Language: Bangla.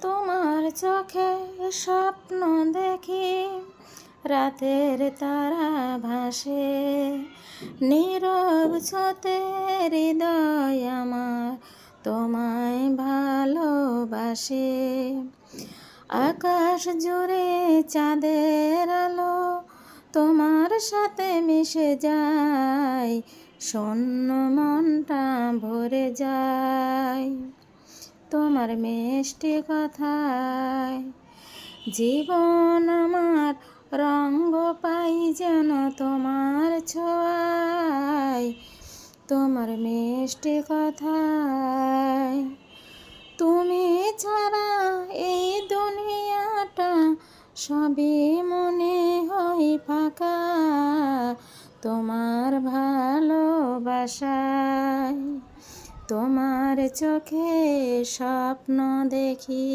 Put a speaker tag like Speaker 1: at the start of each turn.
Speaker 1: তোমার চোখে স্বপ্ন দেখি, রাতের তারা ভাসে, নীরব ছোতে হৃদয় আমার তোমায় ভালোবাসে। আকাশ জুড়ে চাঁদের আলো তোমার সাথে মিশে যায়, শূন্য মনটা ভরে যায় তোমার মিষ্টি কথায়। জীবন আমার রঙ্গ পাই যেন তোমার ছোঁয়ায়, তোমার মিষ্টি কথায়। তুমি ছাড়া এই দুনিয়াটা সবই মনে হয় ফাঁকা, তোমার ভালোবাসায়। তোমার চোখে স্বপ্ন দেখি।